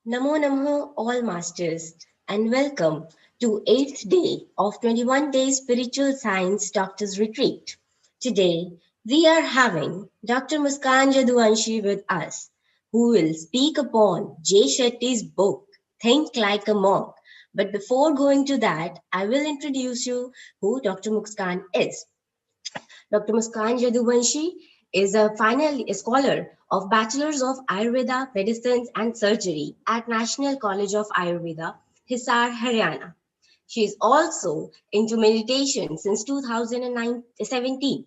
Namo Namaha, all masters, and welcome to 8th day of 21 days spiritual science doctors retreat. Today we are having Dr. Muskan Jaduvanshi with us, who will speak upon Jay Shetty's book Think Like a Monk. But before going to that, I will introduce you who Dr. Muskan is. Dr. Muskan Jaduvanshi is a final scholar of Bachelors of Ayurveda, Medicines and Surgery at National College of Ayurveda, Hisar, Haryana. She is also into meditation since 2017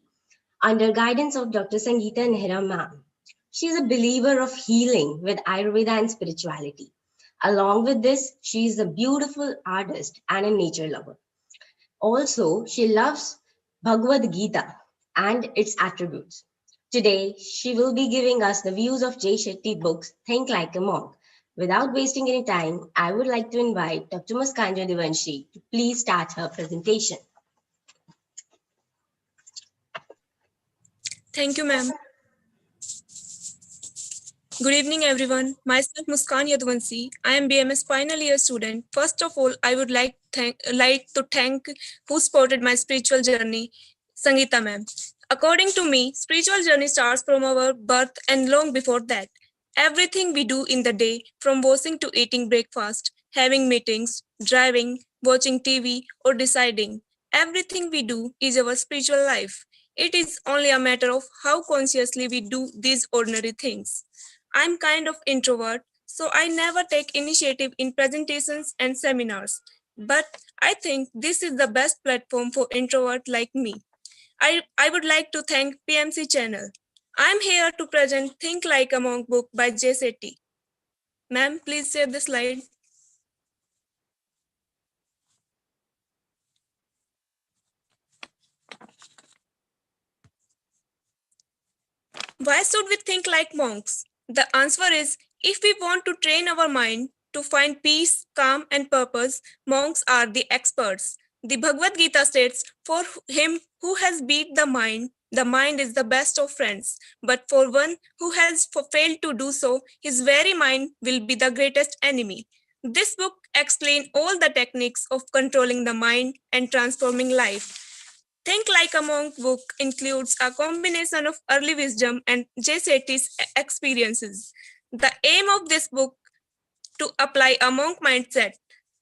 under guidance of Dr. Sangeeta Nehra ma'am. She is a believer of healing with Ayurveda and spirituality. Along with this, she is a beautiful artist and a nature lover. Also, she loves Bhagavad Gita and its attributes. Today, she will be giving us the views of Jay Shetty books Think Like a Monk. Without wasting any time, I would like to invite Dr. Muskanja Divanshi to please start her presentation. Thank you, ma'am. Good evening, everyone. Myself, Muskan Yadvanshi. I am BMS final year student. First of all, I would like to thank who supported my spiritual journey, Sangeeta ma'am. According to me, spiritual journey starts from our birth and long before that. Everything we do in the day, from washing to eating breakfast, having meetings, driving, watching TV, or deciding, everything we do is our spiritual life. It is only a matter of how consciously we do these ordinary things. I'm kind of introvert, so I never take initiative in presentations and seminars. But I think this is the best platform for introvert like me. I would like to thank PMC channel. I'm here to present Think Like a Monk book by Jay Shetty. Ma'am, please share the slide. Why should we think like monks? The answer is if we want to train our mind to find peace, calm, and purpose, monks are the experts. The Bhagavad Gita states, for him who has beat the mind is the best of friends. But for one who has failed to do so, his very mind will be the greatest enemy. This book explains all the techniques of controlling the mind and transforming life. Think Like a Monk book includes a combination of early wisdom and Jay Shetty's experiences. The aim of this book to apply a monk mindset.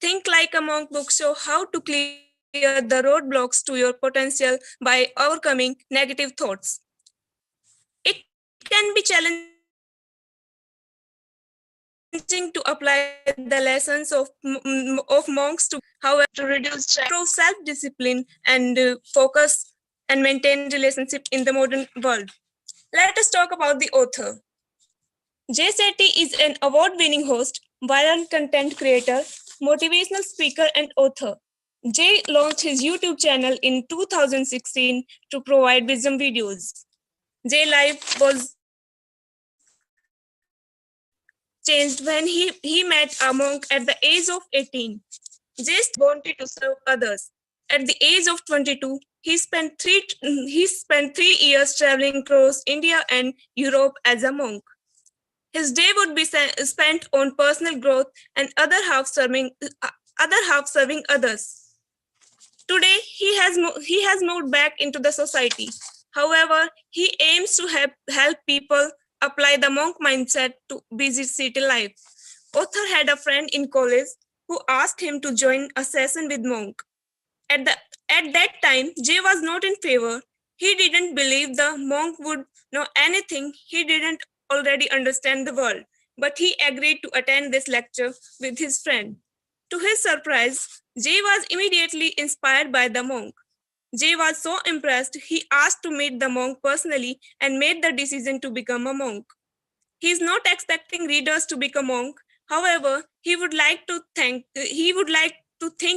Think Like a Monk book show how to clear the roadblocks to your potential by overcoming negative thoughts. It can be challenging to apply the lessons of monks to everyday life. However, it is essential to reduce stress, improve self-discipline, and focus and maintain relationship in the modern world. Let us talk about the author. Jay Shetty is an award-winning host, viral content creator, motivational speaker, and author. Jay launched his YouTube channel in 2016 to provide wisdom videos. Jay life was changed when he met a monk at the age of 18. Jay wanted to serve others. At the age of 22, he spent 3 years traveling across India and Europe as a monk. His day would be spent on personal growth and other half serving others. Today, he has moved back into the society. However, he aims to help people apply the monk mindset to busy city life. Author had a friend in college who asked him to join a session with monk. At, the, at that time, Jay was not in favor. He didn't believe the monk would know anything. He didn't already understand the world. But he agreed to attend this lecture with his friend. To his surprise, Jay was immediately inspired by the monk. Jay was so impressed, he asked to meet the monk personally and made the decision to become a monk. He is not expecting readers to become a monk. However, he would like to think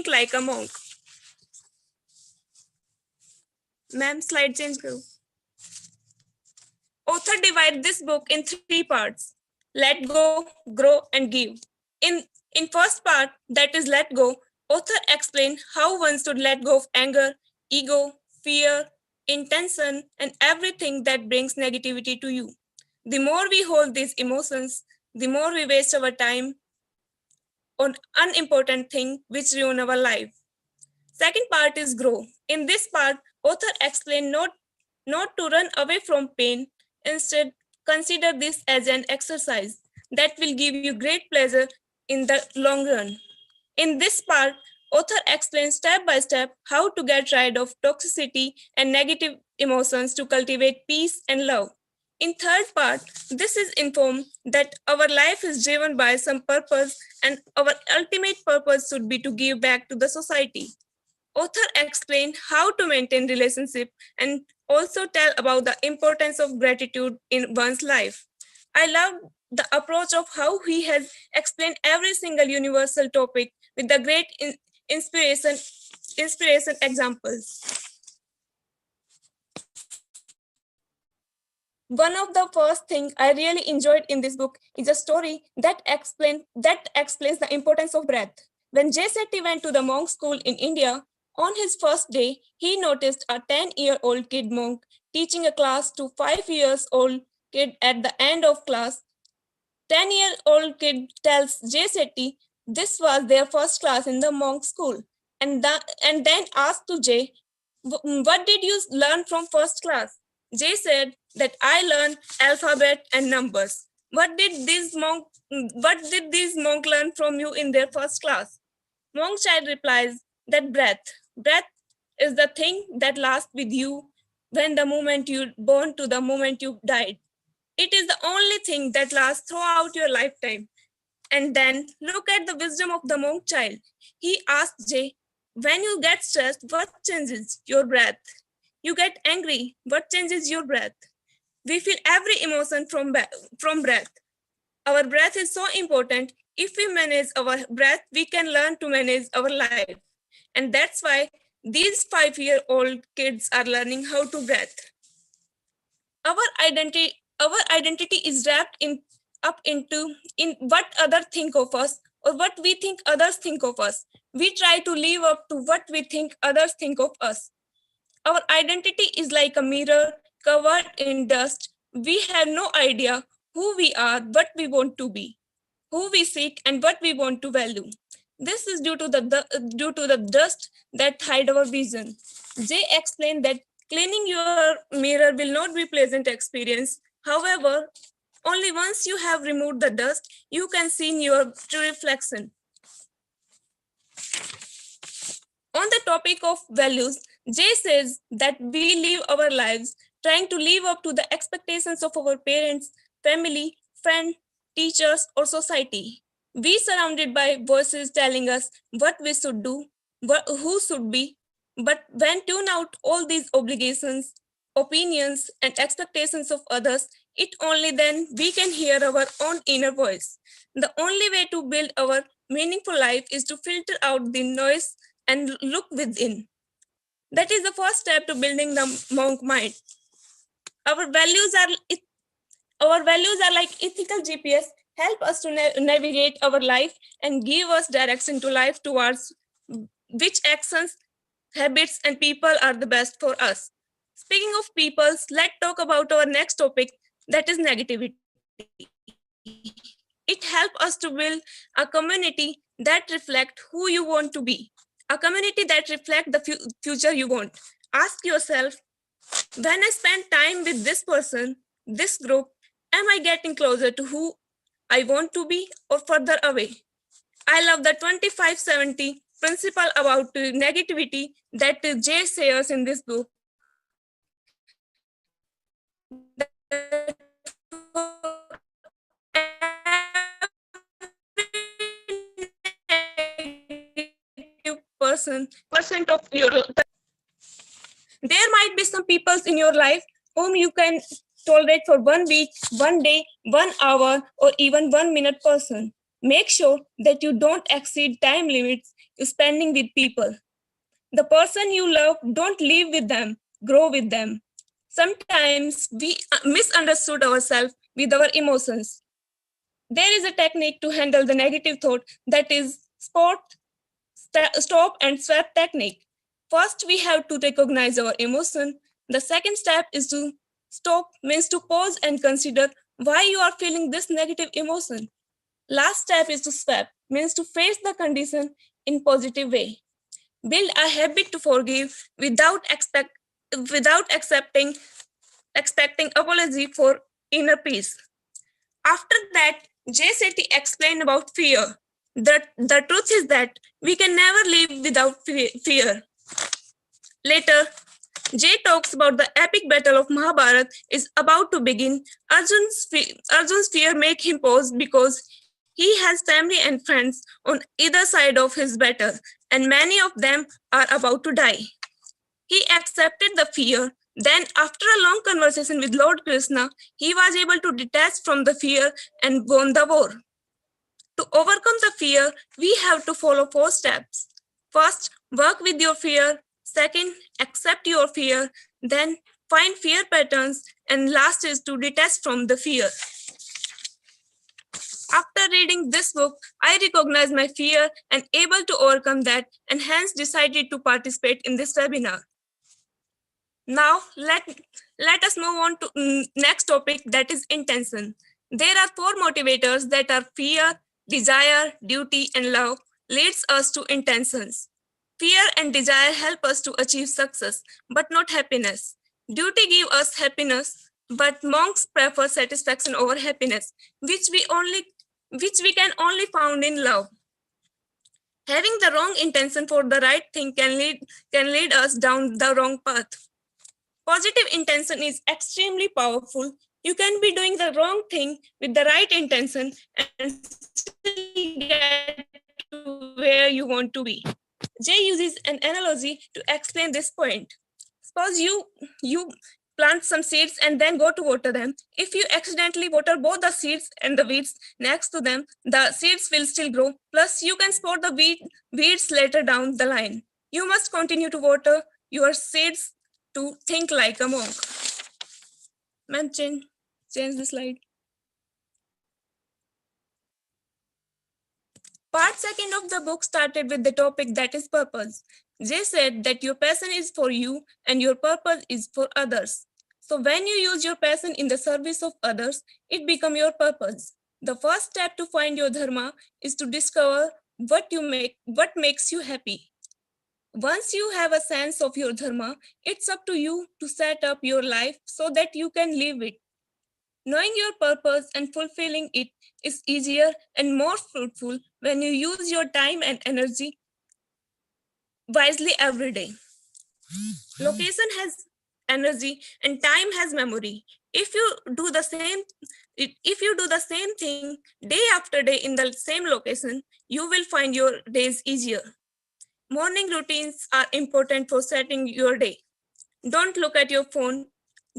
like a monk. Ma'am, slide change karo. Author divides this book in three parts: let go, grow, and give. In, in first part, that is let go, author explains how one should let go of anger, ego, fear, intention, and everything that brings negativity to you. The more we hold these emotions, the more we waste our time or unimportant thing which ruin our life. Second part is grow. In this part, author explain not to run away from pain. Instead, consider this as an exercise that will give you great pleasure in the long run. In this part, author explains step by step how to get rid of toxicity and negative emotions to cultivate peace and love. In third part, this is informed that our life is driven by some purpose and our ultimate purpose should be to give back to the society. Author explained how to maintain relationship and also tell about the importance of gratitude in one's life. I love the approach of how he has explained every single universal topic with the great inspiration examples. One of the first things I really enjoyed in this book is a story that explains the importance of breath. When Jay Shetty went to the monk school in India, on his first day, he noticed a 10-year-old kid monk teaching a class to 5 years old kid. At the end of class, 10-year-old kid tells Jay Shetty this was their first class in the monk school, and then asked to Jay, "What did you learn from first class?" Jay said that I learned alphabet and numbers. What did these monk learn from you in their first class? Monk child replies that breath is the thing that lasts with you when the moment you born to the moment you died. It is the only thing that lasts throughout your lifetime. And then look at the wisdom of the monk child. He asked Jay, when you get stressed, what changes? Your breath. You get angry, what changes your breath? We feel every emotion from breath. Our breath is so important. If we manage our breath, we can learn to manage our life. And that's why these 5-year-old kids are learning how to breathe. Our identity is wrapped up into what others think of us or what we think others think of us. We try to live up to what we think others think of us. Our identity is like a mirror covered in dust. We have no idea who we are, what we want to be, who we seek, and what we want to value. This is due to the dust that hide our vision. Jay explained that cleaning your mirror will not be pleasant experience. However, only once you have removed the dust, you can see your true reflection. On the topic of values, Jay says that we live our lives trying to live up to the expectations of our parents, family, friends, teachers, or society. We surrounded by voices telling us what we should do, who should be, but when tune out all these obligations, opinions, and expectations of others, it only then we can hear our own inner voice. The only way to build our meaningful life is to filter out the noise and look within. That is the first step to building the monk mind. Our values are like ethical GPS, help us to navigate our life and give us direction to life towards which actions, habits, and people are the best for us. Speaking of peoples, let's talk about our next topic, that is negativity. It helps us to build a community that reflect who you want to be, a community that reflect the future you want. Ask yourself, when I spend time with this person, this group, am I getting closer to who I want to be or further away? I love the 25-70 principle about negativity that Jay shares in this book. Percent of your, there might be some people in your life whom you can tolerate for 1 week, 1 day, 1 hour, or even 1 minute person. Make sure that you don't exceed time limits you're spending with people. The person you love, don't live with them, grow with them. Sometimes we misunderstood ourselves with our emotions. There is a technique to handle the negative thought, that is stop and sweat technique. First, we have to recognize our emotion. The second step is to stop, means to pause and consider why you are feeling this negative emotion. Last step is to swap, means to face the condition in positive way. Build a habit to forgive without expecting apology for inner peace. After that, Jay Shetty explained about fear. The truth is that we can never live without fear. Later, Jay talks about the epic battle of Mahabharata is about to begin. Arjun's fear make him pause because he has family and friends on either side of his battle, and many of them are about to die. He accepted the fear. Then, after a long conversation with Lord Krishna, he was able to detach from the fear and won the war. To overcome the fear, we have to follow 4 steps. First, work with your fear. Second, accept your fear. Then, find fear patterns. And last is to detach from the fear. After reading this book, I recognized my fear and able to overcome that, and hence decided to participate in this webinar. Now, let us move on to next topic, that is intention. There are 4 motivators that are fear, desire, duty, and love leads us to intentions. Fear and desire help us to achieve success, but not happiness. Duty gives us happiness, but monks prefer satisfaction over happiness, which we can only found in love. Having the wrong intention for the right thing can lead us down the wrong path. Positive intention is extremely powerful. You can be doing the wrong thing with the right intention and still get to where you want to be. Jay uses an analogy to explain this point. Suppose you plant some seeds and then go to water them. If you accidentally water both the seeds and the weeds next to them, the seeds will still grow. Plus, you can spot the weeds later down the line. You must continue to water your seeds to think like a monk. Ma'am, change the slide. Part 2 of the book started with the topic that is purpose. Jay said that your passion is for you and your purpose is for others. So when you use your passion in the service of others, it becomes your purpose. The first step to find your dharma is to discover what makes you happy. Once you have a sense of your dharma, it's up to you to set up your life so that you can live it. Knowing your purpose and fulfilling it is easier and more fruitful when you use your time and energy wisely every day. Location has energy and time has memory. If you do the same thing day after day in the same location, you will find your days easier. Morning routines are important for setting your day. Don't look at your phone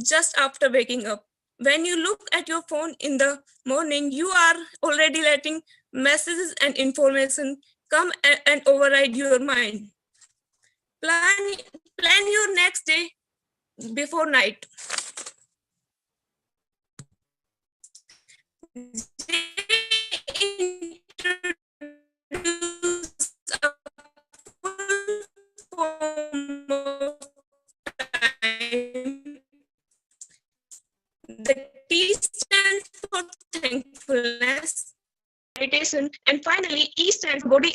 just after waking up. When you look at your phone in the morning, you are already letting messages and information come and override your mind. Plan your next day before night. The T stands for thankfulness, meditation, and finally E stands for body.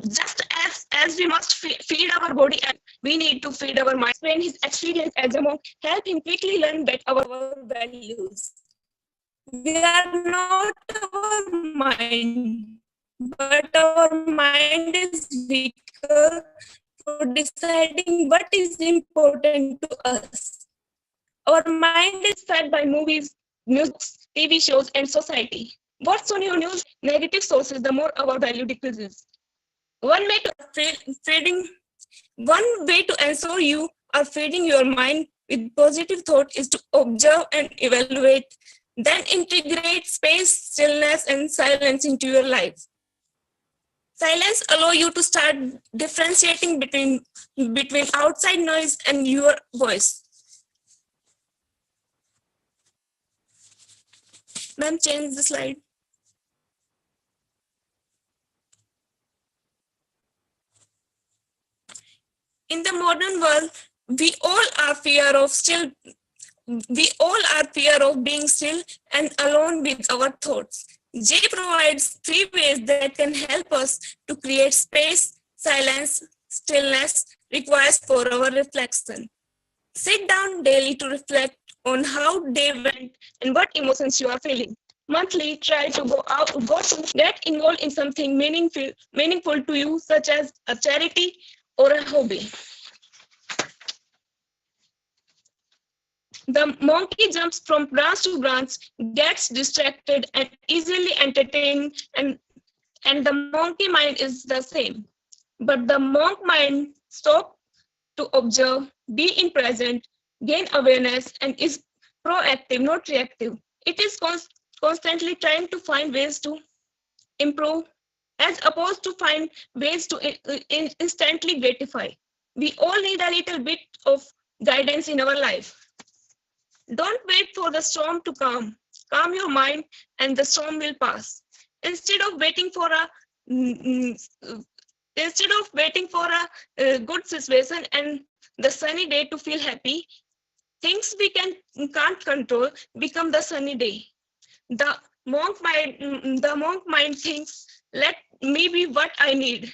Just as we must feed our body, and we need to feed our mind. When his experience as a monk help him quickly learn that our values. We are not our mind, but our mind is weaker for deciding what is important to us. Our mind is fed by movies, music, TV shows, and society. What's on your news? Negative sources, the more our value decreases. One way to ensure you are feeding your mind with positive thought is to observe and evaluate, then integrate space, stillness, and silence into your life. Silence allows you to start differentiating between outside noise and your voice. Ma'am, change the slide. In the modern world, we all are fear of being still and alone with our thoughts. J provides 3 ways that can help us to create space, silence, stillness requires for our reflection. Sit down daily to reflect on how day went and what emotions you are feeling. Monthly, try to go to get involved in something meaningful to you, such as a charity or a hobby. The monkey jumps from branch to branch, gets distracted and easily entertained, and the monkey mind is the same. But the monk mind stops to observe, be in present, gain awareness, and is proactive, not reactive. It is constantly trying to find ways to improve as opposed to find ways to instantly gratify. We all need a little bit of guidance in our life. Don't wait for the storm to calm. Calm your mind and the storm will pass. Instead of waiting for a good situation and the sunny day to feel happy, things we can't control become the sunny day. The monk mind thinks, let me be what I need.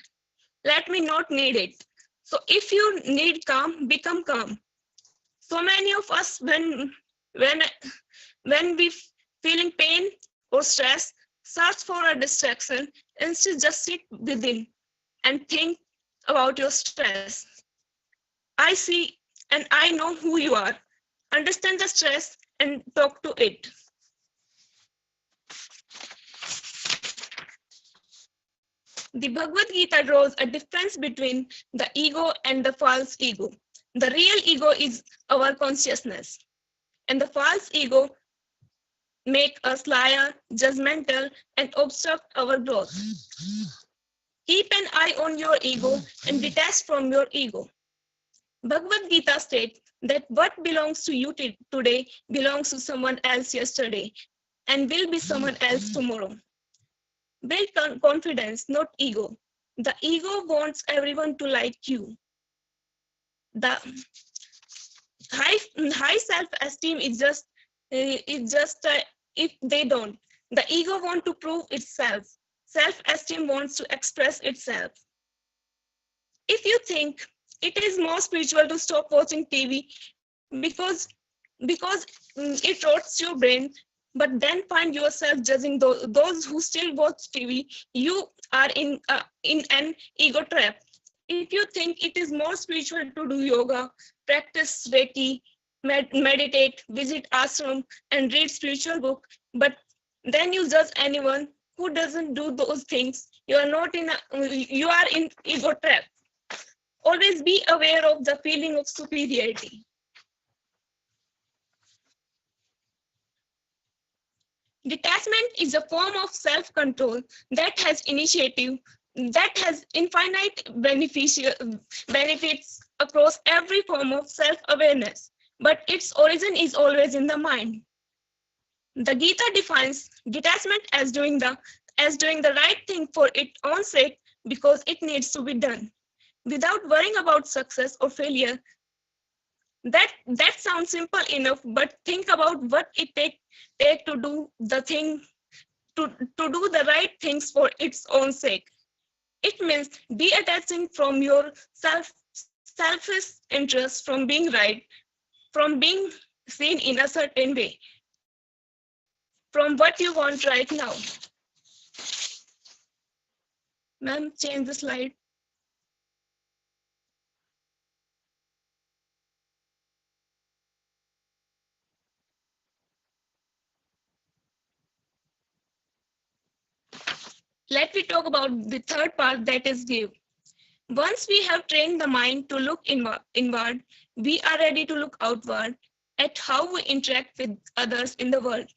Let me not need it. So if you need calm, become calm. So many of us when when we feeling pain or stress, search for a distraction instead just sit within and think about your stress. I see and I know who you are. Understand the stress and talk to it. The Bhagavad Gita draws a difference between the ego and the false ego. The real ego is our consciousness, and the false ego make us liar, judgmental, and obstruct our growth. Keep an eye on your ego and detach from your ego. Bhagavad Gita states that what belongs to you today belongs to someone else yesterday and will be someone else tomorrow. Build confidence, not ego. The ego wants everyone to like you. The high self-esteem is just if they don't. The ego wants to prove itself. Self-esteem wants to express itself. If you think it is more spiritual to stop watching TV because it rots your brain, but then find yourself judging those who still watch TV, you are in an ego trap. If you think it is more spiritual to do yoga, practice Reiki, meditate, visit ashram, and read spiritual book, but then you judge anyone who doesn't do those things, you are in ego trap. Always be aware of the feeling of superiority. Detachment is a form of self-control that has initiative, that has infinite benefits across every form of self-awareness, but its origin is always in the mind. The Gita defines detachment as doing the right thing for its own sake because it needs to be done, without worrying about success or failure. That sounds simple enough, but think about what it take to do the thing to do the right things for its own sake. It means detaching from your selfish interest, from being right, from being seen in a certain way, from what you want right now. Ma'am, change the slide. Let me talk about the third part, that is give. Once we have trained the mind to look inward, we are ready to look outward at how we interact with others in the world.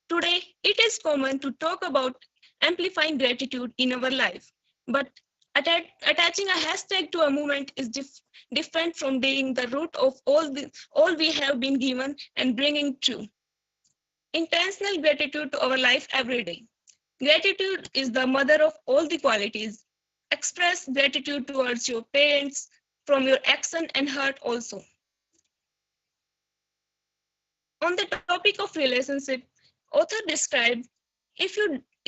Today, it is common to talk about amplifying gratitude in our life, but attaching a hashtag to a movement is different from being the root of all we have been given and bringing true intentional gratitude to our life every day. Gratitude is the mother of all the qualities. Express gratitude towards your parents from your action and heart also. On the topic of relationship, author described,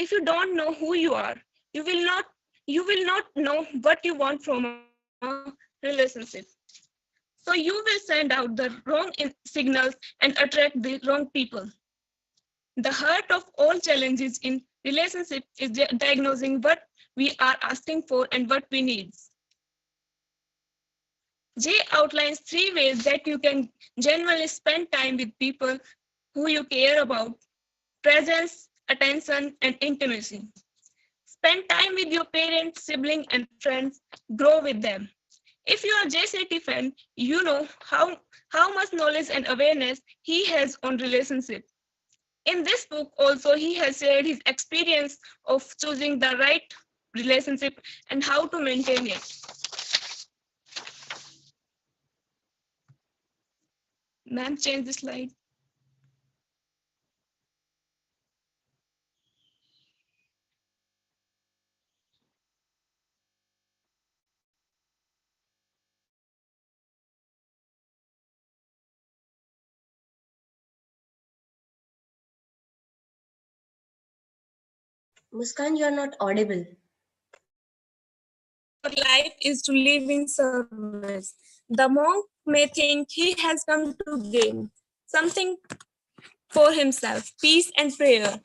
If you don't know who you are, you will not know what you want from a relationship. So you will send out the wrong signals and attract the wrong people. The heart of all challenges in relationship is diagnosing what we are asking for and what we need. Jay outlines 3 ways that you can genuinely spend time with people who you care about: presence, attention, and intimacy. Spend time with your parents, siblings, and friends. Grow with them. If you are JCT fan, you know how much knowledge and awareness he has on relationship. In this book, also, he has shared his experience of choosing the right relationship and how to maintain it. Ma'am, change the slide. Muskan, you're not audible. Your life is to live in service. The monk may think he has come to gain something for himself, peace and prayer,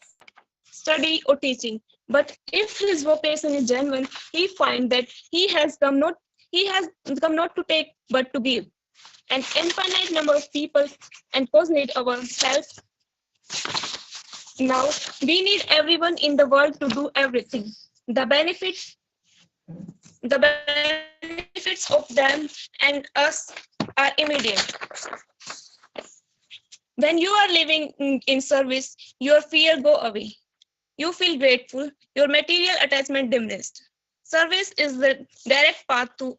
study or teaching. But if his vocation is genuine, he finds that he has come not to take but to give. An infinite number of people and cause need ourselves. Now we need everyone in the world to do everything. The benefits the benefits of them and us are immediate. When you are living in service, your fear go away. You feel grateful, your material attachment diminished. Service is the direct path to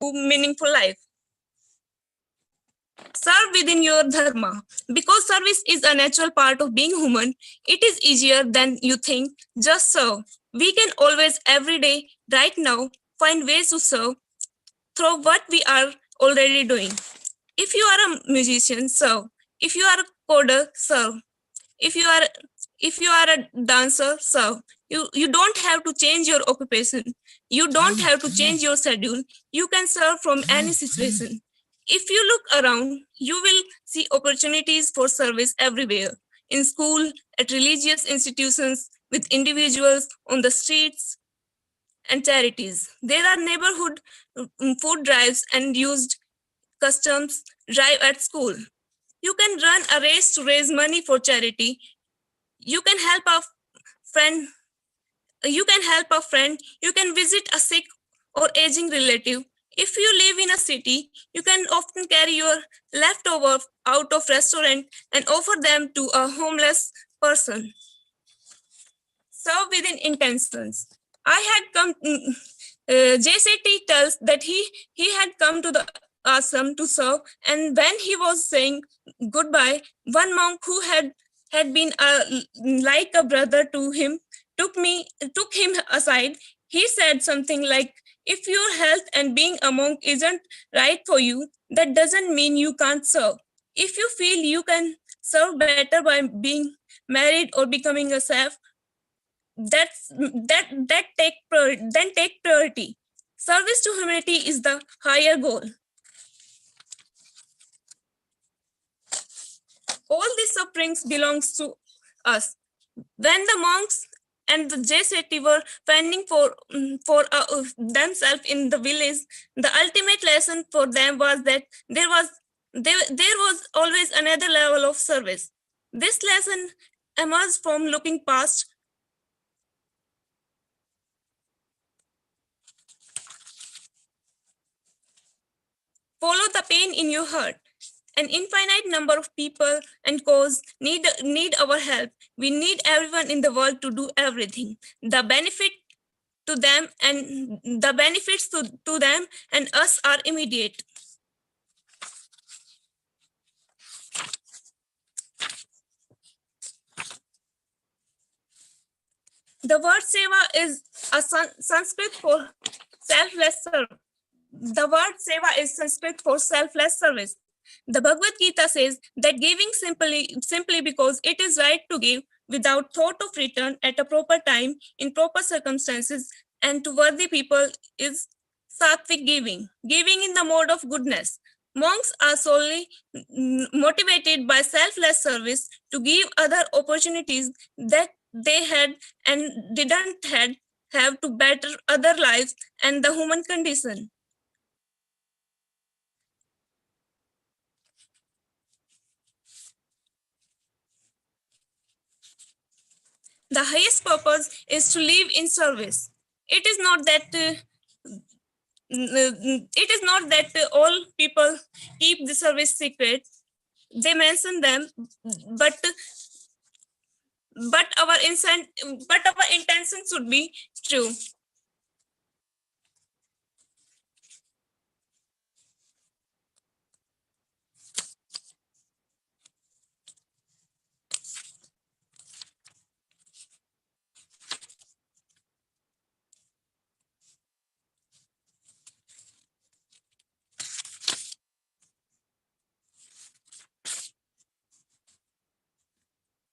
meaningful life. Serve within your dharma. Because service is a natural part of being human, it is easier than you think. Just serve. We can always, every day, right now, find ways to serve through what we are already doing. If you are a musician, serve. If you are a coder, serve. If you are a dancer, serve. You don't have to change your occupation. You don't have to change your schedule. You can serve from any situation. If you look around, you will see opportunities for service everywhere: in school, at religious institutions, with individuals, on the streets, and charities. There are neighborhood food drives and used customs drive at school. You can run a race to raise money for charity. You can help a friend. You can help a friend. You can visit a sick or aging relative. If you live in a city, you can often carry your leftover out of restaurant and offer them to a homeless person. Serve within intentions. I had come. JCT tells that he had come to the ashram to serve, and when he was saying goodbye, one monk who had been like a brother to him took him aside. He said something like, "If your health and being a monk isn't right for you, that doesn't mean you can't serve. If you feel you can serve better by being married or becoming a chef, that's that take then take priority. Service to humanity is the higher goal." All these sufferings belongs to us. When the monks and the J-Seti were fending for themselves in the village, the ultimate lesson for them was that there was always another level of service. This lesson emerged from looking past. Follow the pain in your heart. An infinite number of people and cause need our help. We need everyone in the world to do everything. The benefits to them and us are immediate. The word seva is a Sanskrit for selfless service. The word seva is Sanskrit for selfless service. The Bhagavad Gita says that giving simply because it is right to give without thought of return at a proper time in proper circumstances, and to worthy people is sattvic giving, giving in the mode of goodness. Monks are solely motivated by selfless service to give other opportunities that they had and didn't had have to better other lives and the human condition. The highest purpose is to live in service. It is not that all people keep the service secret. They mention them, but but our intent but our intention should be true.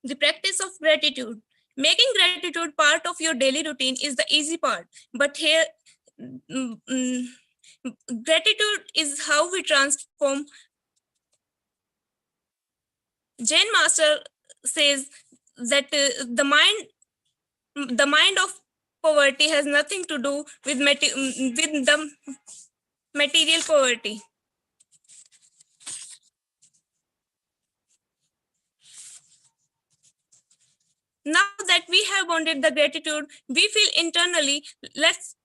The practice of gratitude. Making gratitude part of your daily routine is the easy part, but here mm, mm, gratitude is how we transform. Jain master says that the mind of poverty has nothing to do with with the material poverty. Now that we have bonded the gratitude we feel internally, let's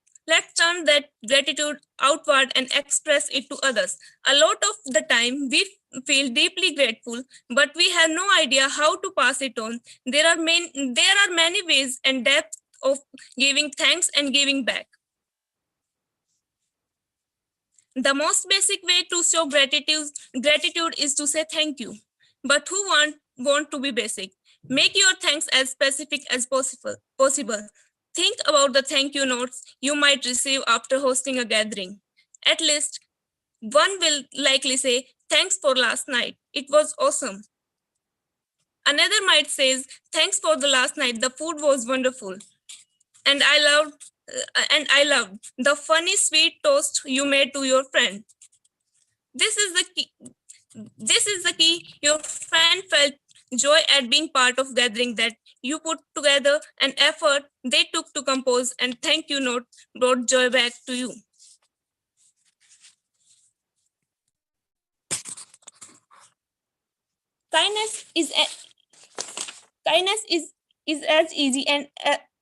turn that gratitude outward and express it to others. A lot of the time we feel deeply grateful, but we have no idea how to pass it on. There are many ways and depths of giving thanks and giving back. The most basic way to show gratitude is to say thank you. But who want to be basic? Make your thanks as specific as possible. Think about the thank you notes you might receive after hosting a gathering. At least one will likely say, "Thanks for last night. It was awesome." Another might say, "Thanks for the last night. The food was wonderful. And I loved the funny sweet toast you made to your friend." This is the key. This is the key. Your friend felt joy at being part of gathering that you put together, an effort they took to compose, and thank you note brought joy back to you. Kindness is kindness is as easy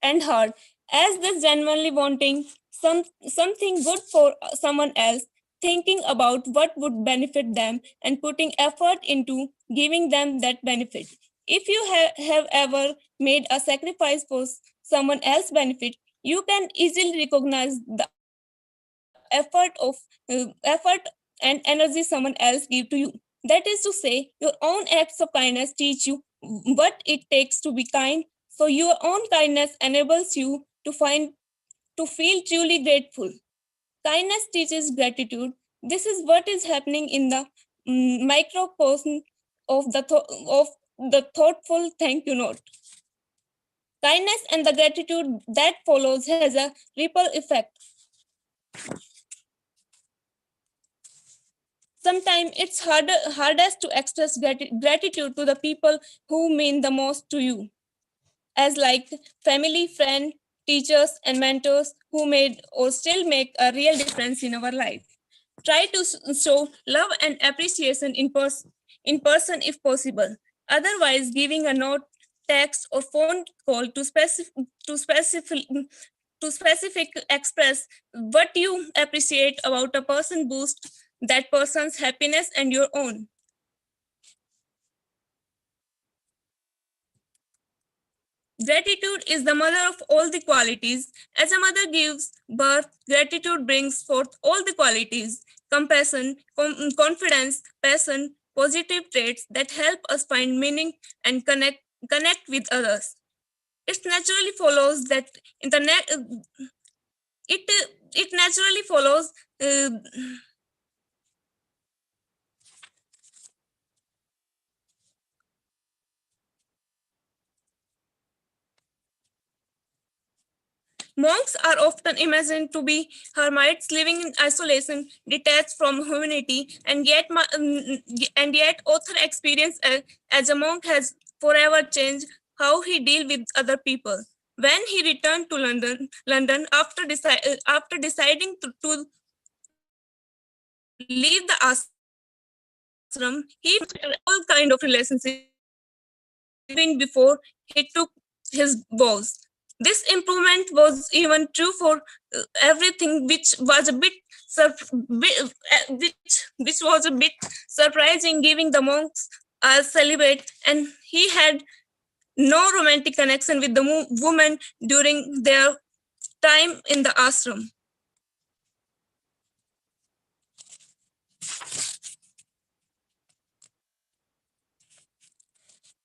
and hard as this genuinely wanting something good for someone else, thinking about what would benefit them and putting effort into giving them that benefit. If you have ever made a sacrifice for someone else's benefit, you can easily recognize the effort and energy someone else give to you. That is to say, your own acts of kindness teach you what it takes to be kind. So your own kindness enables you to feel truly grateful. Kindness teaches gratitude. This is what is happening in the microcosm of of the thoughtful thank you note. Kindness and the gratitude that follows has a ripple effect. Sometimes it's hardest to express gratitude to the people who mean the most to you, as like family, friend, teachers, and mentors who made or still make a real difference in our life. Try to show love and appreciation in person if possible. Otherwise, giving a note, text, or phone call to specific to specific express what you appreciate about a person boost that person's happiness and your own. Gratitude is the mother of all the qualities. As a mother gives birth, gratitude brings forth all the qualities: compassion, confidence, passion, positive traits that help us find meaning and connect with others. It naturally follows that in the it it naturally follows uh, Monks are often imagined to be hermits living in isolation, detached from humanity, and yet author experience as a monk has forever changed how he deal with other people. When he returned to London after deciding to leave the ashram, he all kind of relationship he had been before he took his vows. This improvement was even true for everything, which was a bit surprising, giving the monks a celibate, and he had no romantic connection with the woman during their time in the ashram.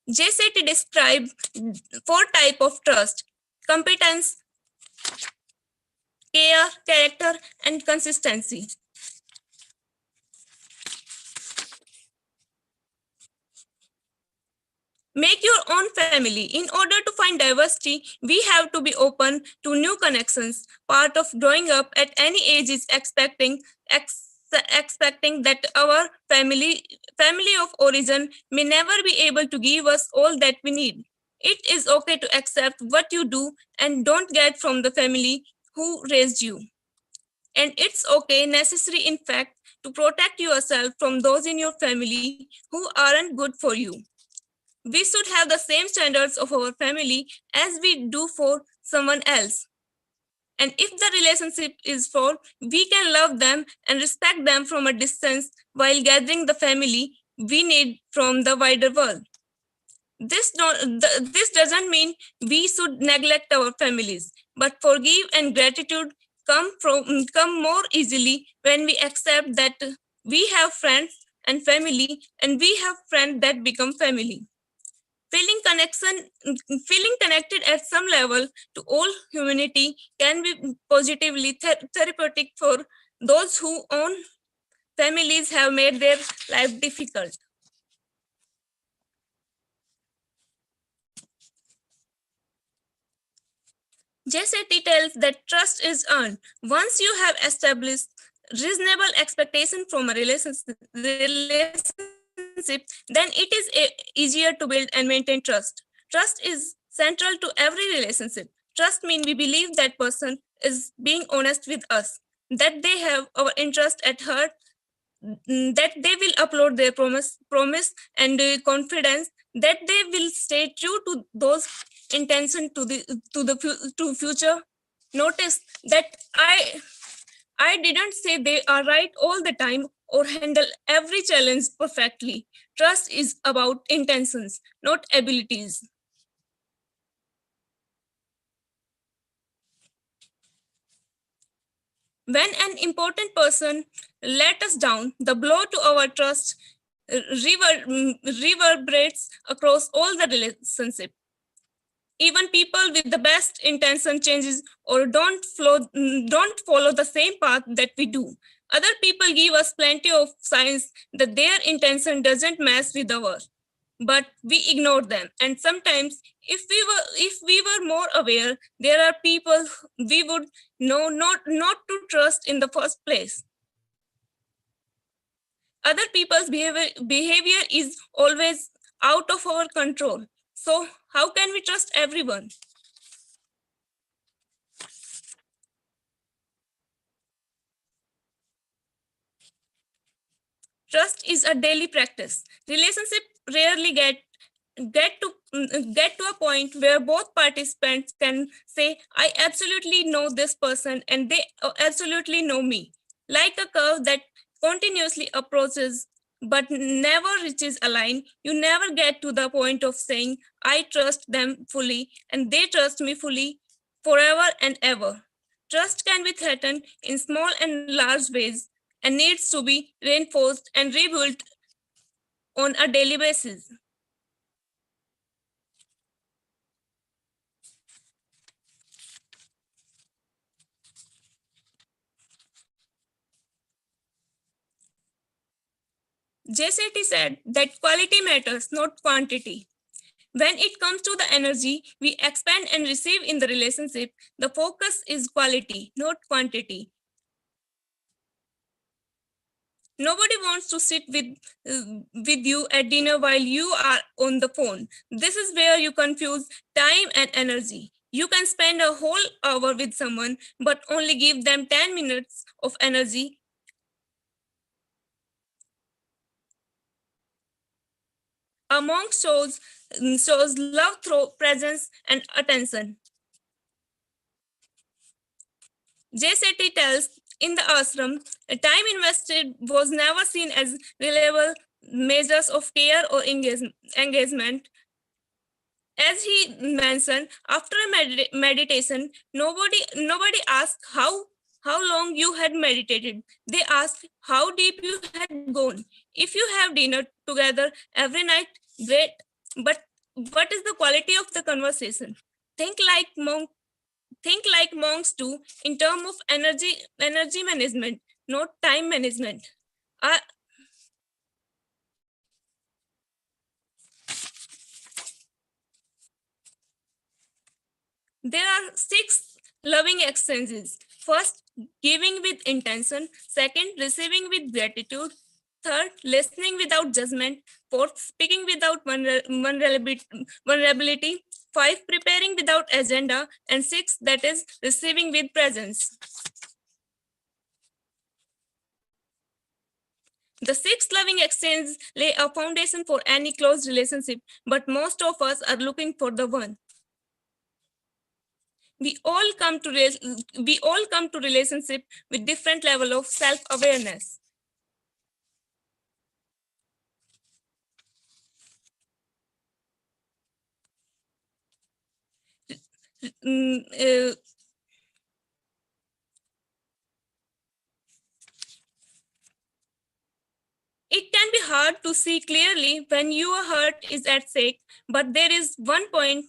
JCT described four type of trust: competence, care, character, and consistency. Make your own family. In order to find diversity, we have to be open to new connections. Part of growing up at any age is expecting that our family of origin may never be able to give us all that we need. It is okay to accept what you do and don't get from the family who raised you. And it's okay, necessary in fact, to protect yourself from those in your family who aren't good for you. We should have the same standards of our family as we do for someone else. And if the relationship is for, we can love them and respect them from a distance while gathering the family we need from the wider world. This doesn't mean we should neglect our families, but forgive and gratitude come more easily when we accept that we have friends and family, and we have friends that become family. Feeling connection, feeling connected at some level to all humanity can be positively therapeutic for those who own families have made their life difficult. JSAT tells that trust is earned. Once you have established reasonable expectation from a relationship, then it is easier to build and maintain trust. Trust is central to every relationship. Trust means we believe that person is being honest with us, that they have our interest at heart, that they will upload their promise and confidence, that they will stay true to those intention to future. Notice that I didn't say they are right all the time or handle every challenge perfectly. Trust is about intentions, not abilities. When an important person let us down, the blow to our trust reverberates across all the relationship. Even people with the best intention changes or don't follow the same path that we do. Other people give us plenty of signs that their intention doesn't match with ours, but we ignore them. And sometimes, if we were more aware, there are people we would know not to trust in the first place. Other people's behavior is always out of our control. So how can we trust everyone? Trust is a daily practice. Relationship rarely get to a point where both participants can say, I absolutely know this person and they absolutely know me. Like a curve that continuously approaches but never reaches a line, you never get to the point of saying, I trust them fully and they trust me fully forever and ever. Trust can be threatened in small and large ways and needs to be reinforced and rebuilt on a daily basis. JCT said that quality matters, not quantity. When it comes to the energy we expand and receive in the relationship, the focus is quality, not quantity. Nobody wants to sit with you at dinner while you are on the phone. This is where you confuse time and energy. You can spend a whole hour with someone, but only give them 10 minutes of energy. A monk shows love through presence and attention. J. Seti tells in the ashram, time invested was never seen as reliable measures of care or engagement. As he mentioned, after a meditation, nobody asked how long you had meditated. They asked how deep you had gone. If you have dinner together every night, great. But what is the quality of the conversation? Think like monk. Think like monks do in terms of energy management, not time management. Uh, There are 6 loving exchanges. First, giving with intention. Second, receiving with gratitude. Third, listening without judgment. Fourth, speaking without vulnerability. Five, preparing without agenda. And six, that is receiving with presence. The 6 loving exchanges lay a foundation for any close relationship, but most of us are looking for the one. We all come to relationship with different level of self-awareness. Mm, uh, it can be hard to see clearly when your heart is at stake, but there is one point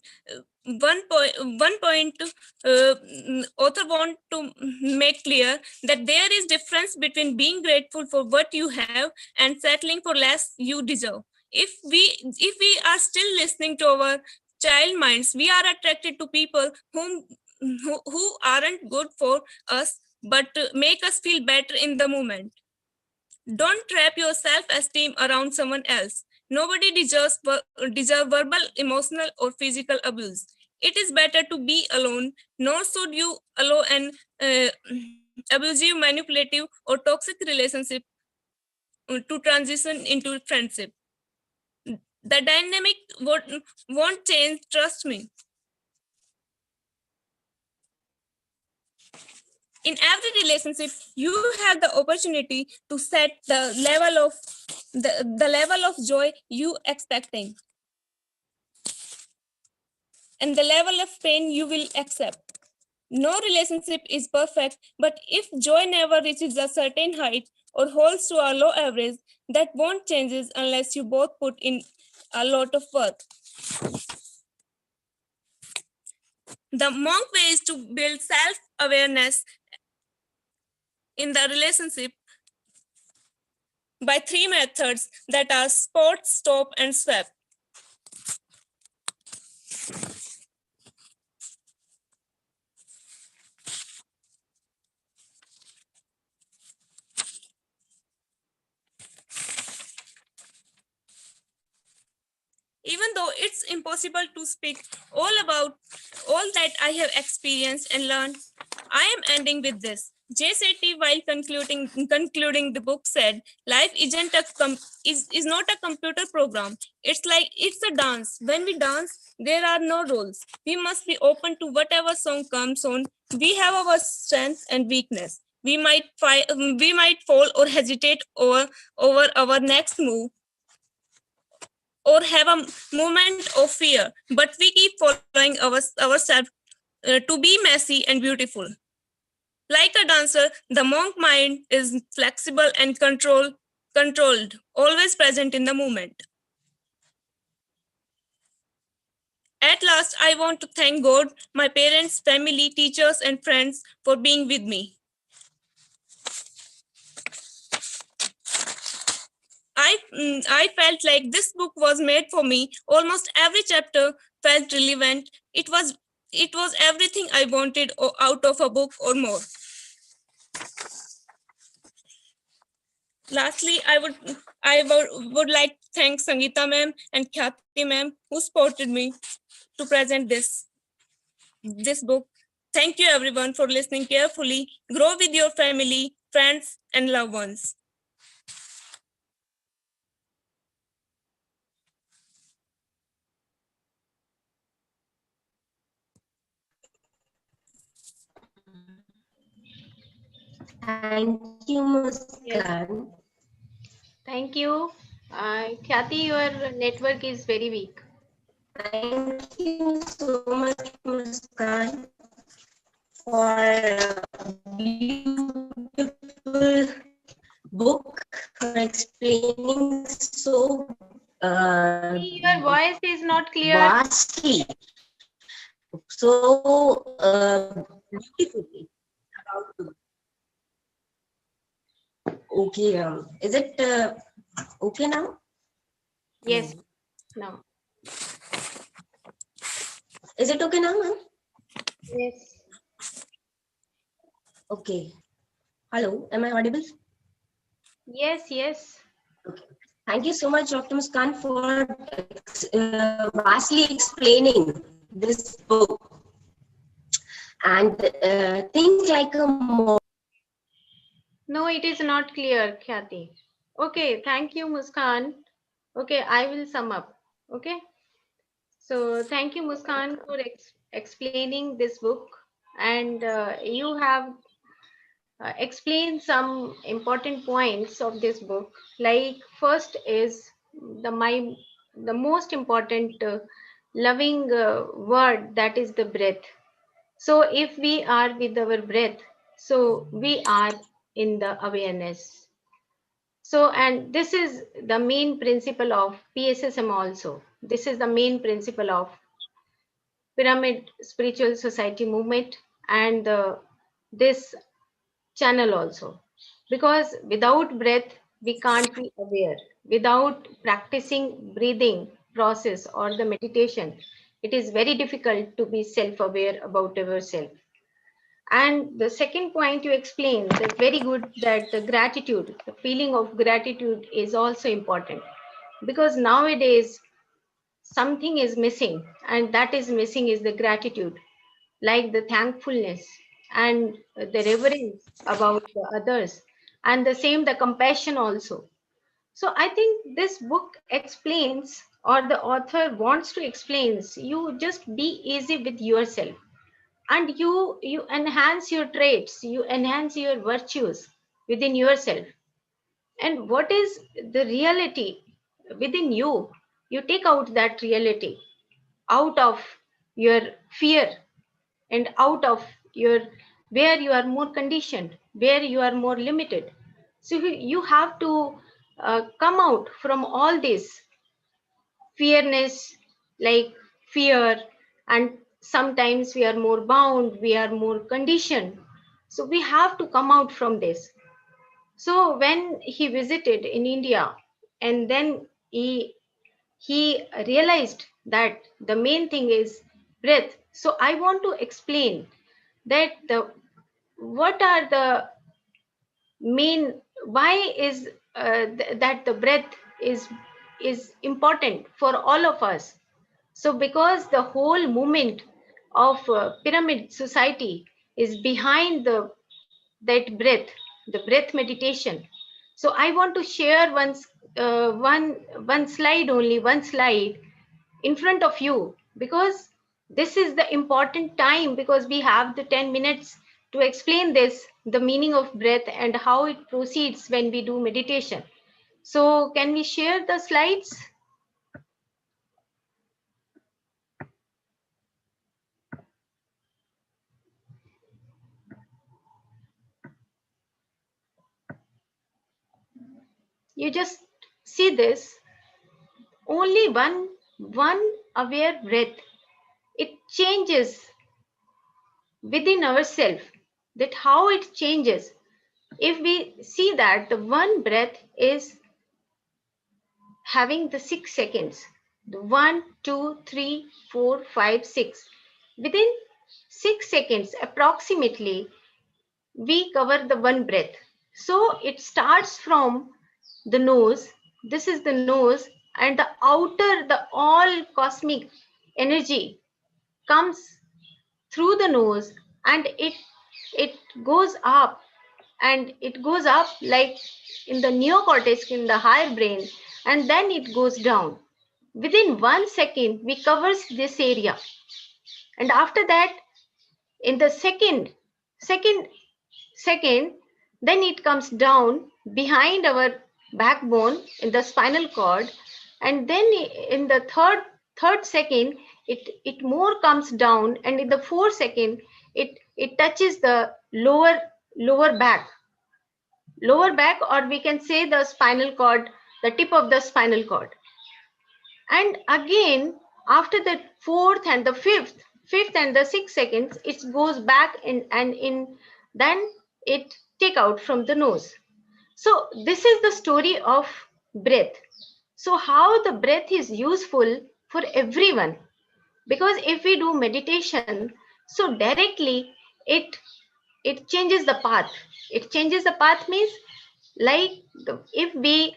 author want to make clear, that there is difference between being grateful for what you have and settling for less you deserve. If we are still listening to our child minds, we are attracted to people who aren't good for us but make us feel better in the moment. Don't trap your self-esteem around someone else. Nobody deserve verbal, emotional, or physical abuse. It is better to be alone, nor should you allow an uh, abusive, manipulative, or toxic relationship to transition into friendship. The dynamic won't change, trust me. In every relationship, you have the opportunity to set the level of joy you expecting and the level of pain you will accept. No relationship is perfect, but if joy never reaches a certain height or holds to a low average, that won't change unless you both put in a lot of work. The monk way is to build self-awareness in the relationship by 3 methods, that are spot, stop, and swap. Even though it's impossible to speak all about all that I have experienced and learned, I am ending with this. Jay Shetty, while concluding the book, said, "Life is not a computer program. It's a dance. When we dance, there are no rules. We must be open to whatever song comes on. We have our strengths and weakness. We might fall or hesitate over our next move, or have a moment of fear, but we keep following ourselves to be messy and beautiful. Like a dancer, the monk mind is flexible and controlled, always present in the moment. At last, I want to thank God, my parents, family, teachers, and friends for being with me. I felt like this book was made for me. Almost every chapter felt relevant. It was everything I wanted out of a book or more. Lastly, I would like to thank Sangeeta ma'am and Khyati ma'am who supported me to present this book. Thank you everyone for listening carefully. Grow with your family, friends, and loved ones. Thank you, Yes, Muskan. thank you. Khyati, your network is very weak. Thank you so much, Muskan, for beautiful book for explaining so Your voice is not clear. vastly, so beautifully about the book. Okay, is it okay now? Yes, now. Is it okay now, ma'am? Yes. Okay. Hello, am I audible? Yes, yes. Okay. Thank you so much, Dr. Muskan, for vastly explaining this book. And think like a more. No, it is not clear, Khyati. Okay, thank you, Muskan. Okay, I will sum up. Okay. So thank you, Muskan, for explaining this book. And you have explained some important points of this book. Like first is the most important loving word, that is the breath. So if we are with our breath, so we are in the awareness. So, and this is the main principle of PSSM also. This is the main principle of Pyramid Spiritual Society movement and this channel also. Because without breath, we can't be aware. Without practicing breathing process or the meditation, it is very difficult to be self-aware about ourselves. And the second point you explained, that very good, that the gratitude, the feeling of gratitude is also important, because nowadays something is missing, and that is missing is the gratitude, like the thankfulness and the reverence about the others, and the same the compassion also. So I think this book explains, or the author wants to explains, you just be easy with yourself, and you enhance your traits, you enhance your virtues within yourself. And what is the reality within you, you take out that reality out of your fear, and out of your where you are more conditioned, where you are more limited. So you have to come out from all this fearness, like fear, and sometimes we are more bound, we are more conditioned. So we have to come out from this. So when he visited in India, and then he realized that the main thing is breath. So I want to explain that the what are the main, why is that the breath is important for all of us. So because the whole movement of pyramid society is behind that breath, the breath meditation. So I want to share one slide, only one slide in front of you, because this is the important time, because we have the 10 minutes to explain this, the meaning of breath and how it proceeds when we do meditation. So can we share the slides? You just see this, only one aware breath, it changes within ourselves, that how it changes. If we see that the one breath is having the 6 seconds. The 1, 2, 3, 4, 5, 6. Within 6 seconds, approximately, we cover the one breath. So it starts from the nose. This is the nose, and the outer, the all cosmic energy comes through the nose, and it goes up, and it goes up like in the neocortex, in the higher brain, and then it goes down. Within 1 second, we covers this area, and after that, in the second second, then it comes down behind our backbone in the spinal cord, and then in the third second, it more comes down, and in the 4th second, it touches the lower back, or we can say the spinal cord, the tip of the spinal cord. And again, after the fourth and the fifth and the 6 seconds, it goes back and in, then it take out from the nose. So this is the story of breath. So how the breath is useful for everyone, because if we do meditation, so directly it changes the path. It changes the path means, like, if we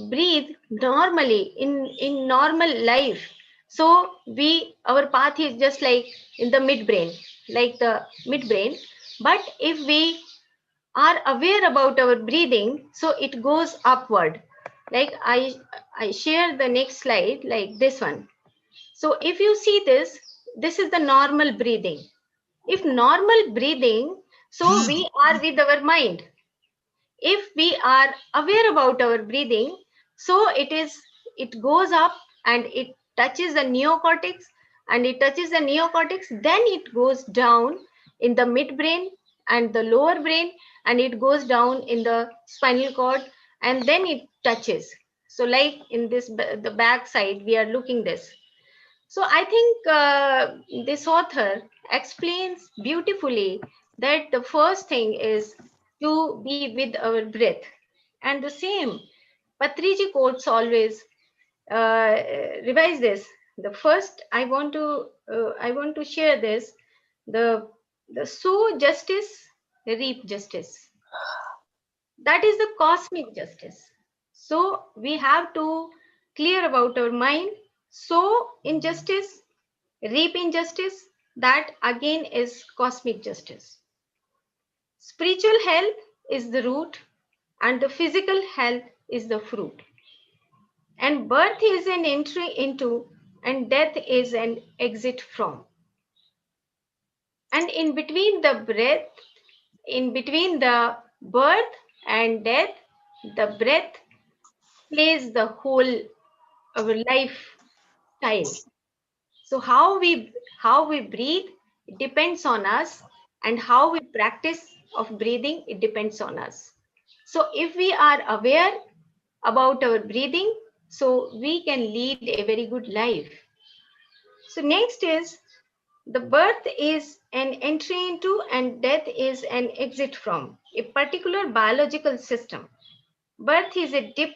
breathe normally in normal life, so we our path is just like in the midbrain, like the midbrain. But if we are aware about our breathing, so it goes upward. Like I share the next slide, like this one. So if you see this, this is the normal breathing. If normal breathing, so we are with our mind. If we are aware about our breathing, so it goes up, and it touches the neocortex, then it goes down in the midbrain and the lower brain, and it goes down in the spinal cord, and then it touches. So like in this, the back side, we are looking this. So I think this author explains beautifully that the first thing is to be with our breath. And the same, Patriji quotes always revise this. The first I want to share this. The sow justice, reap justice. That is the cosmic justice. So we have to clear about our mind. Sow injustice, reap injustice. That again is cosmic justice. Spiritual health is the root, and the physical health is the fruit. And birth is an entry into, and death is an exit from. And in between the birth and death, the breath plays the whole our lifestyle. So how we breathe, it depends on us, and how we practice of breathing, it depends on us. So if we are aware about our breathing, so we can lead a very good life. So next is, the birth is an entry into, and death is an exit from a particular biological system. Birth is a dip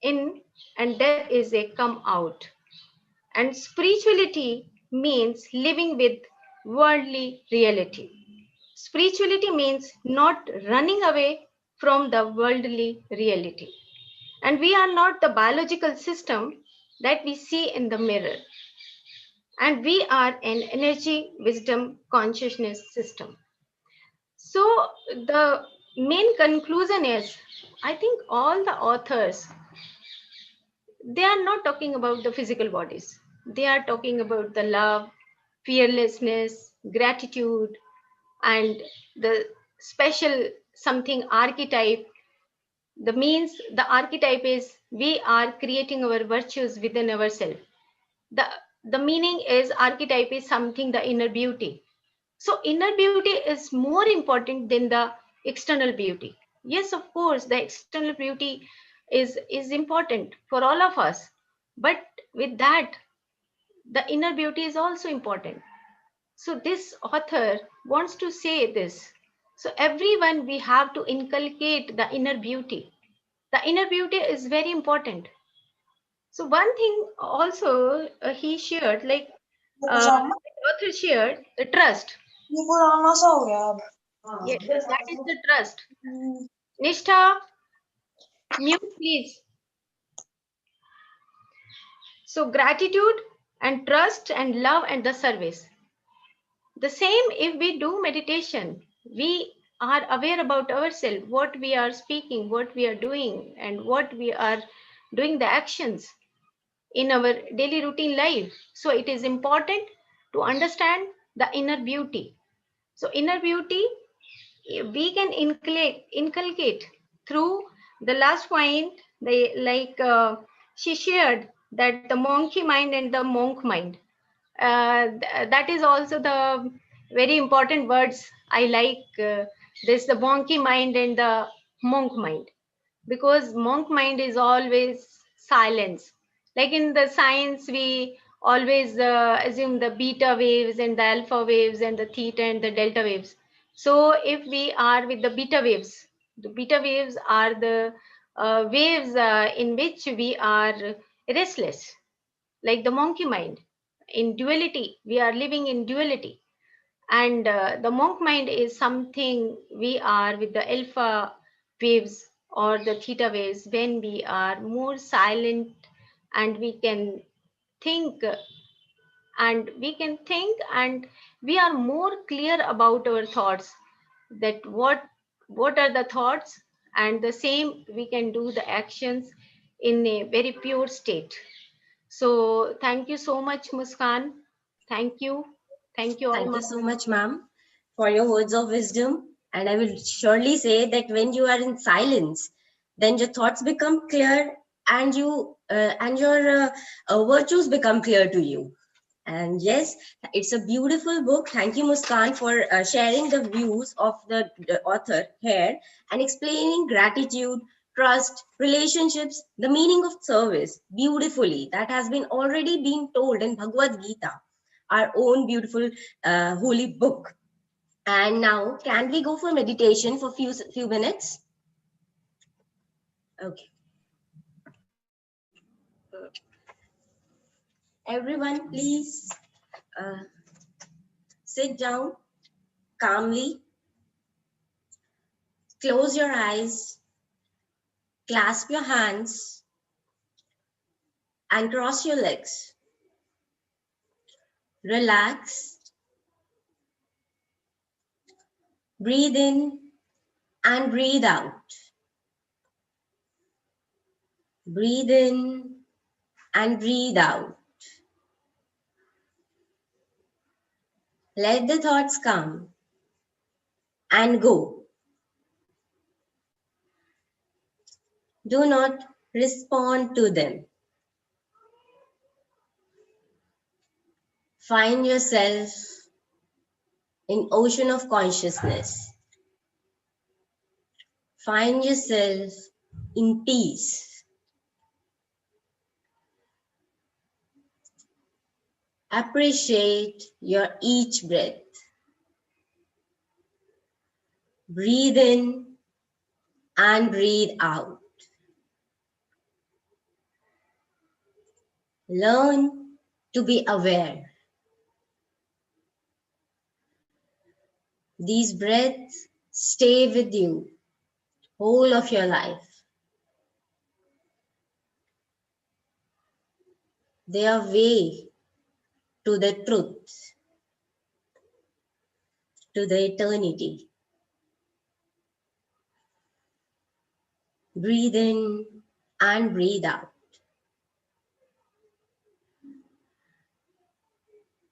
in, and death is a come out. And spirituality means living with worldly reality. Spirituality means not running away from the worldly reality. And we are not the biological system that we see in the mirror. And we are an energy, wisdom, consciousness system. So the main conclusion is, I think all the authors, they are not talking about the physical bodies. They are talking about the love, fearlessness, gratitude, and the special something archetype. The means, the archetype is we are creating our virtues within ourselves. The meaning is archetype is something, the inner beauty. So inner beauty is more important than the external beauty. Yes, of course, the external beauty is important for all of us, but with that, the inner beauty is also important. So this author wants to say this. So everyone, we have to inculcate the inner beauty. The inner beauty is very important. So one thing also he shared, like the author shared, the trust. ये पुराना सा हो गया अब Yes, that is the trust. Nishtha, mute please. So gratitude and trust and love and the service. The same if we do meditation, we are aware about ourselves, what we are speaking, what we are doing, and what we are doing the actions in our daily routine life. So it is important to understand the inner beauty. So inner beauty we can inculcate through the last point. They she shared that the monkey mind and the monk mind. That is also the very important words I like. This the monkey mind and the monk mind, because monk mind is always silence. Like in the science we always assume the beta waves and the alpha waves and the theta and the delta waves. So if we are with the beta waves are the waves in which we are restless, like the monkey mind. In duality, we are living in duality. And the monk mind is something we are with the alpha waves or the theta waves, when we are more silent and we can think, and we are more clear about our thoughts, that what are the thoughts, and the same we can do the actions in a very pure state. So thank you so much, Muskan. Thank you. Thank you all. Thank you so much, ma'am, for your words of wisdom. And I will surely say that when you are in silence, then your thoughts become clear, and your virtues become clear to you. And yes, it's a beautiful book. Thank you, Muskan, for sharing the views of the author here and explaining gratitude, trust, relationships, the meaning of service beautifully. That has been already been told in Bhagavad Gita, our own beautiful holy book. And now, can we go for meditation for few minutes? Okay. Everyone, please uh, sit down calmly, close your eyes, clasp your hands, and cross your legs. Relax. Breathe in and breathe out. Breathe in and breathe out. Let the thoughts come and go. Do not respond to them. Find yourself in ocean of consciousness. Find yourself in peace. Appreciate your each breath. Breathe in and breathe out. Learn to be aware. These breaths stay with you whole of your life. They are way to the truth, to the eternity. Breathe in and breathe out.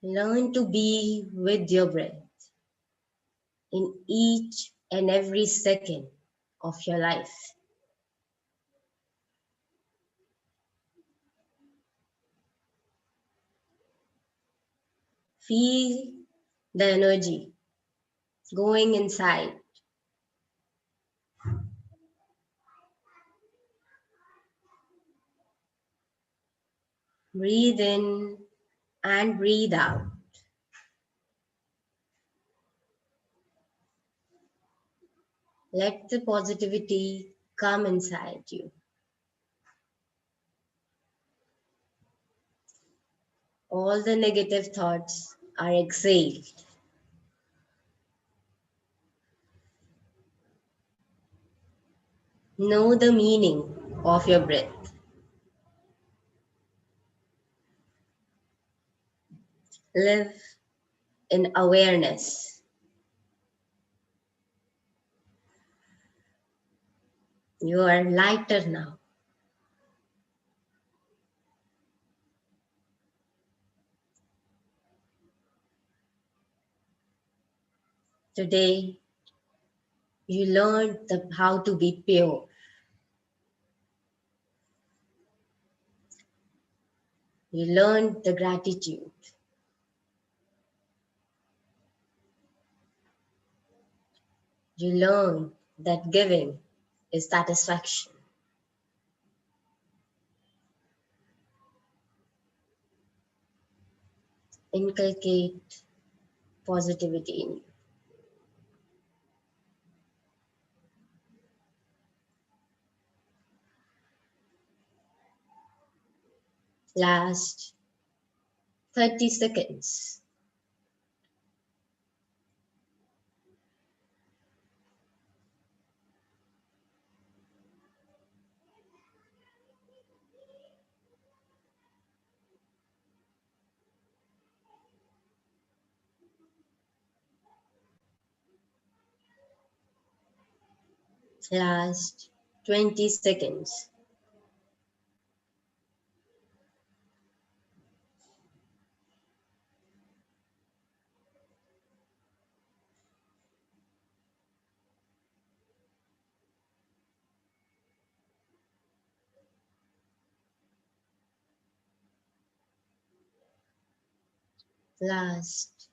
Learn to be with your breath in each and every second of your life. Feel the energy going inside. Breathe in and breathe out. Let the positivity come inside you. All the negative thoughts are exhaled. Know the meaning of your breath. Live in awareness. You are lighter now. Today, you learned how to be pure. You learned the gratitude. You learned that giving is satisfaction. Inculcate positivity in you. Last 30 seconds. Last 20 seconds. Last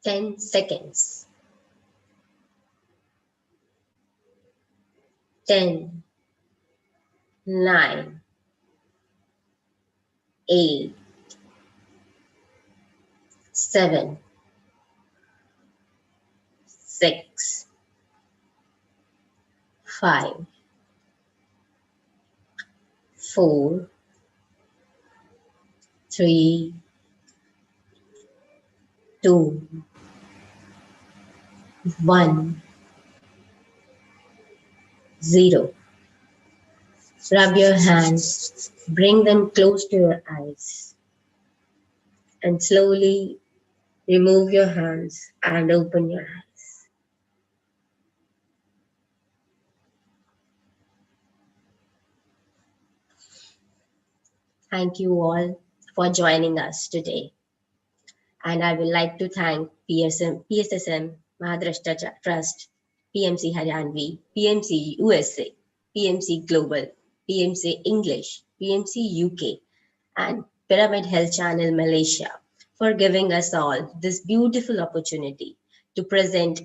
10 seconds. 10, 9, 8, 7, 6, 5, 4, 3, 2, 1, 0. Rub your hands, bring them close to your eyes, and slowly remove your hands and open your eyes. Thank you all for joining us today. And I would like to thank PSSM, Maharashtra Trust, PMC Haryanvi, PMC USA, PMC Global, PMC English, PMC UK, and Pyramid Health Channel Malaysia for giving us all this beautiful opportunity to present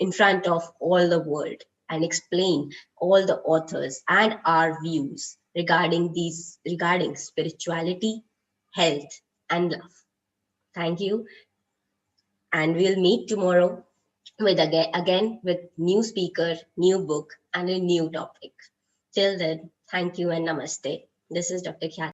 in front of all the world and explain all the authors and our views regarding spirituality, health, and love. Thank you, and we'll meet tomorrow with again with new speaker, new book, and a new topic. Till then, thank you and namaste. This is Dr. Khyati.